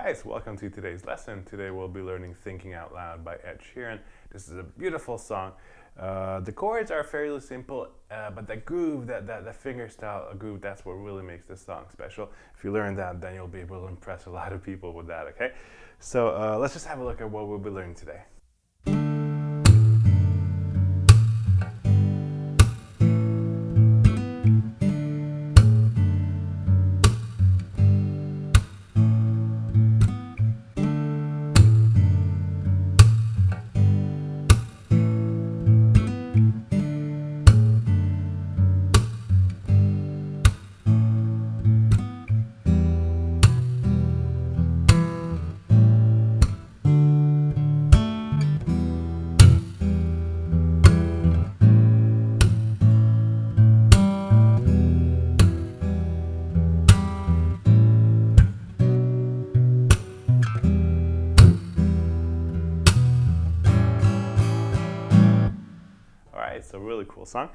guys, welcome to today's lesson. Today we'll be learning Thinking Out Loud by Ed Sheeran. This is a beautiful song. The chords are fairly simple, but the groove, the fingerstyle groove, that's what really makes this song special. If you learn that, then you'll be able to impress a lot of people with that, okay? So let's just have a look at what we'll be learning today. It's a really cool song.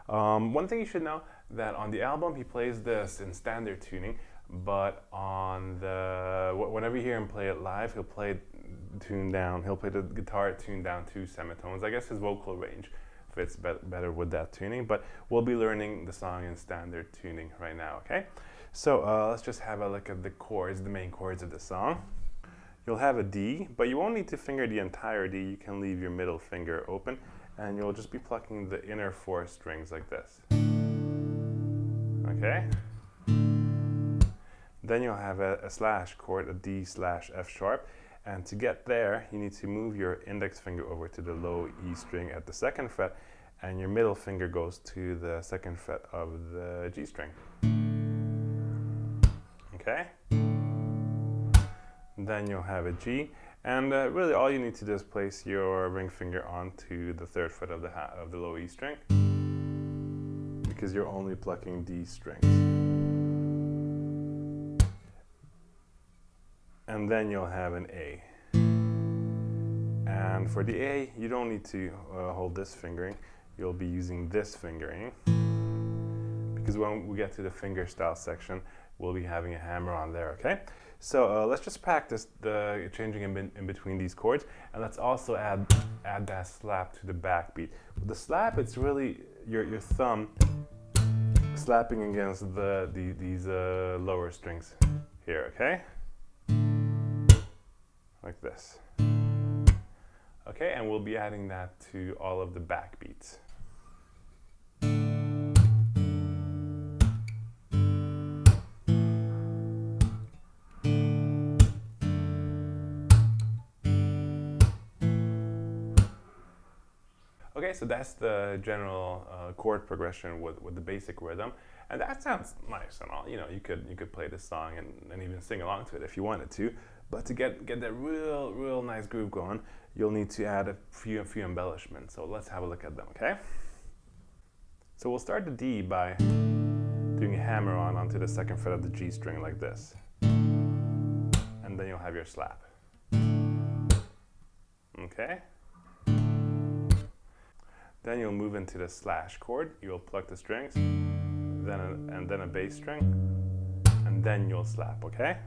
One thing you should know, that on the album he plays this in standard tuning, but on whenever you hear him play it live, he'll play it tuned down. He'll play the guitar tuned down 2 semitones. I guess his vocal range fits better with that tuning, but we'll be learning the song in standard tuning right now, okay? So let's just have a look at the chords, the main chords of the song. You'll have a D, but you won't need to finger the entire D. You can leave your middle finger open, and you'll just be plucking the inner 4 strings like this. Okay? Then you'll have a slash chord, a D slash F sharp, and to get there, you need to move your index finger over to the low E string at the 2nd fret, and your middle finger goes to the 2nd fret of the G string. Okay? Then you'll have a G, and really all you need to do is place your ring finger onto the 3rd fret of the low E string, because you're only plucking D strings. And then you'll have an A. And for the A, you don't need to hold this fingering. You'll be using this fingering, because when we get to the fingerstyle section, we'll be having a hammer on there, okay? So let's just practice the changing in between these chords, and let's also add that slap to the backbeat. With the slap, it's really your thumb slapping against these lower strings here, okay? Like this. Okay, and we'll be adding that to all of the backbeats. Okay, so that's the general chord progression with the basic rhythm, and that sounds nice and all. You know, you could play this song and even sing along to it if you wanted to. But to get that real nice groove going, you'll need to add a few embellishments. So let's have a look at them, okay? So we'll start the D by doing a hammer onto the 2nd fret of the G string like this, and then you'll have your slap. Okay. Then you'll move into the slash chord. You'll pluck the strings, and then a bass string, and then you'll slap, okay?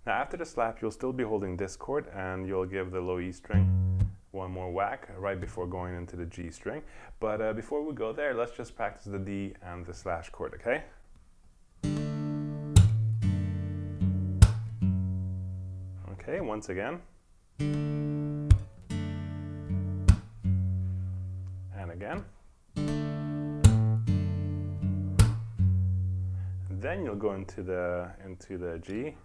Now after the slap, you'll still be holding this chord, and you'll give the low E string one more whack right before going into the G string. But before we go there, let's just practice the D and the slash chord, okay? Okay, once again. And again. And then you'll go into the G.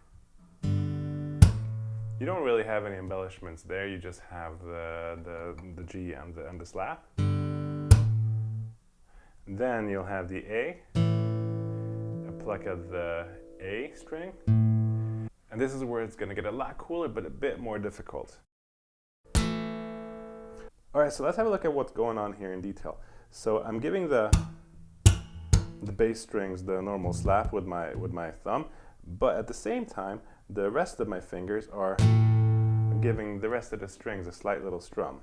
You don't really have any embellishments there, you just have the G and the slap. Then you'll have the A, a pluck of the A string. And this is where it's going to get a lot cooler, but a bit more difficult. Alright, so let's have a look at what's going on here in detail. So I'm giving the bass strings the normal slap with my thumb, but at the same time, the rest of my fingers are giving the rest of the strings a slight little strum.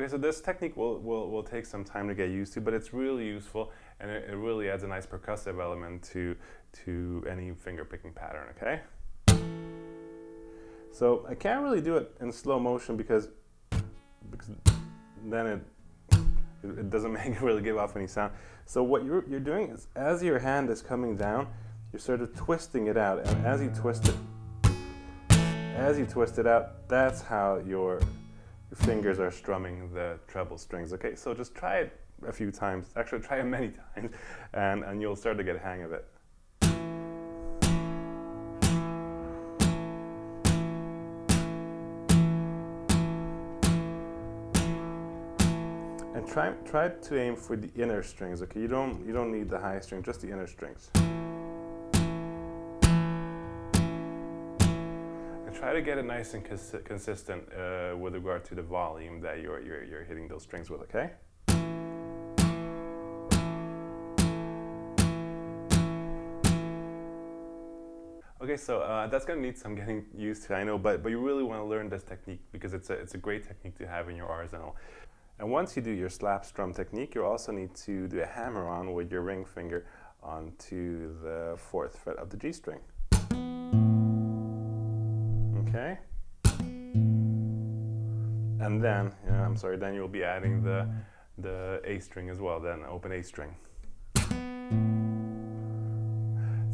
Okay, so this technique will take some time to get used to, but it's really useful, and it really adds a nice percussive element to any finger picking pattern, okay? So I can't really do it in slow motion because then it doesn't make it really give off any sound. So what you're doing is, as your hand is coming down, you're sort of twisting it out, and as you twist it out, that's how your fingers are strumming the treble strings. Okay, so just try it a few times. Actually, try it many times, and you'll start to get a hang of it. And try to aim for the inner strings. Okay, you don't need the high string, just the inner strings. Try to get it nice and consistent with regard to the volume that you're hitting those strings with, okay? Okay, so that's gonna need some getting used to, I know, but you really want to learn this technique because it's a great technique to have in your arsenal. And once you do your slap strum technique, you also need to do a hammer-on with your ring finger onto the 4th fret of the G string. Okay, and then, then you'll be adding the A string as well, then open A string.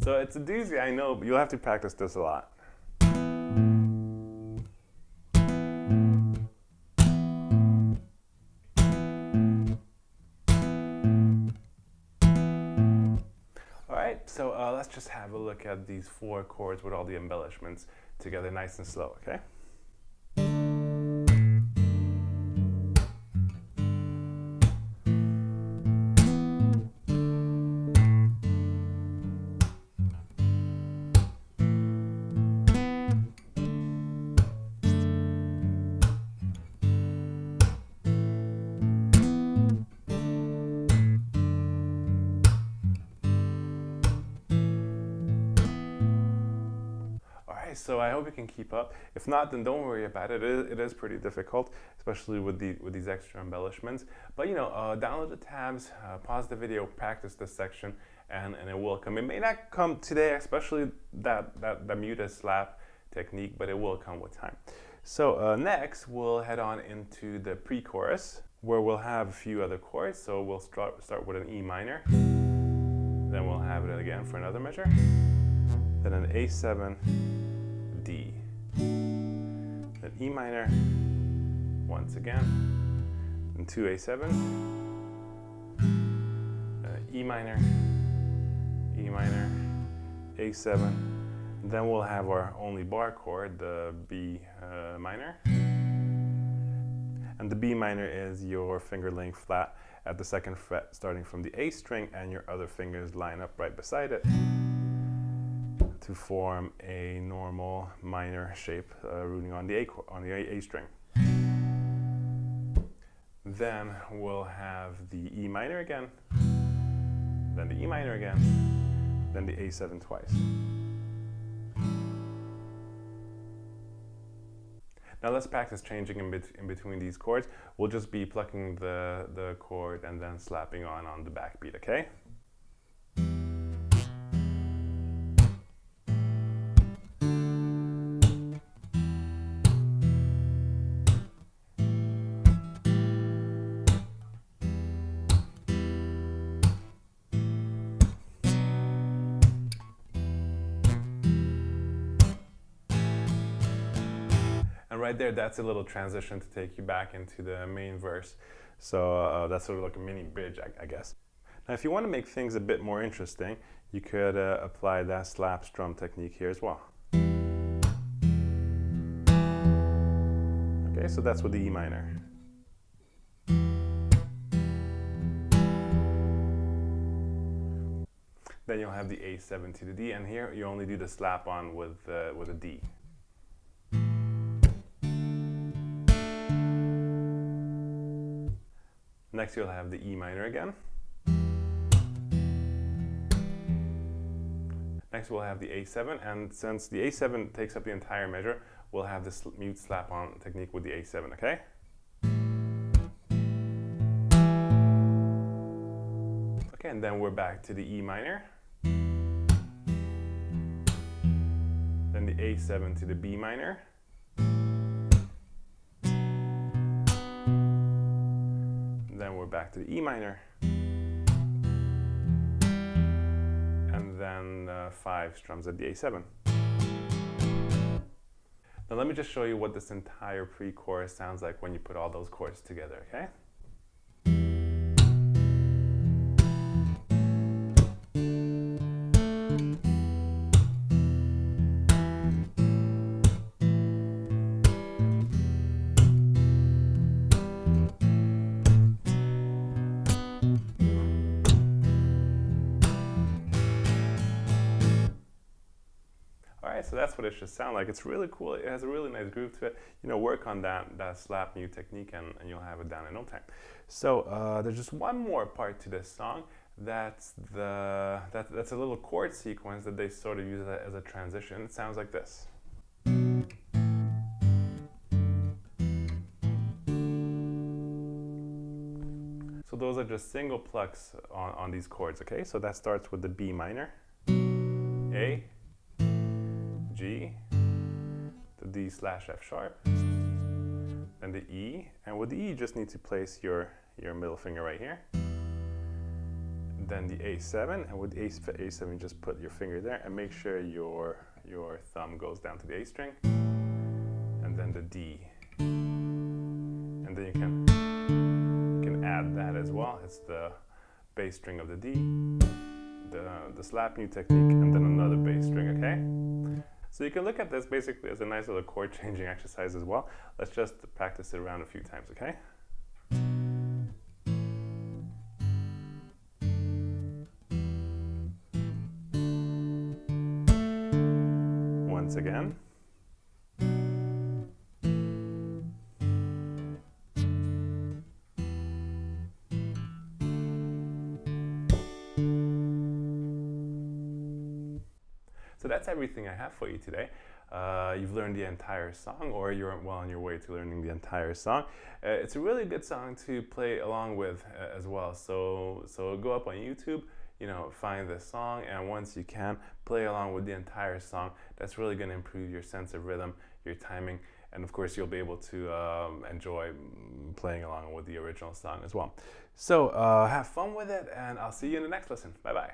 So it's a doozy, I know, but you'll have to practice this a lot. Alright, so let's just have a look at these 4 chords with all the embellishments together, nice and slow, okay? So I hope you can keep up. If not, then don't worry about it. It is pretty difficult, especially with these extra embellishments. But download the tabs, pause the video, practice this section, and it will come. It may not come today, especially that muted slap technique, but it will come with time. So next, we'll head on into the pre-chorus, where we'll have a few other chords. So we'll start with an E minor, then we'll have it again for another measure, then an A7, D, then E minor, once again, and 2 A7, E minor, A7, then we'll have our only bar chord, the B minor, and the B minor is your finger laying flat at the 2nd fret starting from the A string, and your other fingers line up right beside it to form a normal minor shape rooting on the A string. Then we'll have the E minor again, then the E minor again, then the A7 twice. Now let's practice changing in between these chords. We'll just be plucking the chord and then slapping on the backbeat, okay? Right there, that's a little transition to take you back into the main verse. So that's sort of like a mini bridge, I guess. Now, if you want to make things a bit more interesting, you could apply that slap strum technique here as well. Okay, so that's with the E minor. Then you'll have the A7 to the D, and here you only do the slap on with a D. Next you'll have the E minor again. Next we'll have the A7, and since the A7 takes up the entire measure, we'll have this mute slap on technique with the A7, okay? Okay, and then we're back to the E minor. Then the A7 to the B minor. Then we're back to the E minor. And then 5 strums at the A7. Now let me just show you what this entire pre-chorus sounds like when you put all those chords together, okay? Alright, so that's what it should sound like. It's really cool. It has a really nice groove to it. You know, work on that slap mute technique and you'll have it down in no time. So there's just one more part to this song. That's a little chord sequence that they sort of use as a transition. It sounds like this. So those are just single plucks on these chords, okay? So that starts with the B minor, A, G, the D/F sharp, then the E, and with the E you just need to place your middle finger right here. Then the A7, and with the A7 you just put your finger there and make sure your thumb goes down to the A string, and then the D. And then you can add that as well. It's the bass string of the D, the slap mute technique, and then another bass string, okay? So you can look at this basically as a nice little chord changing exercise as well. Let's just practice it around a few times, okay? Once again. So that's everything I have for you today. You've learned the entire song, or you're well on your way to learning the entire song. It's a really good song to play along with as well. So go up on YouTube, you know, find this song, and once you can, play along with the entire song. That's really going to improve your sense of rhythm, your timing, and of course you'll be able to enjoy playing along with the original song as well. So have fun with it, and I'll see you in the next lesson. Bye bye.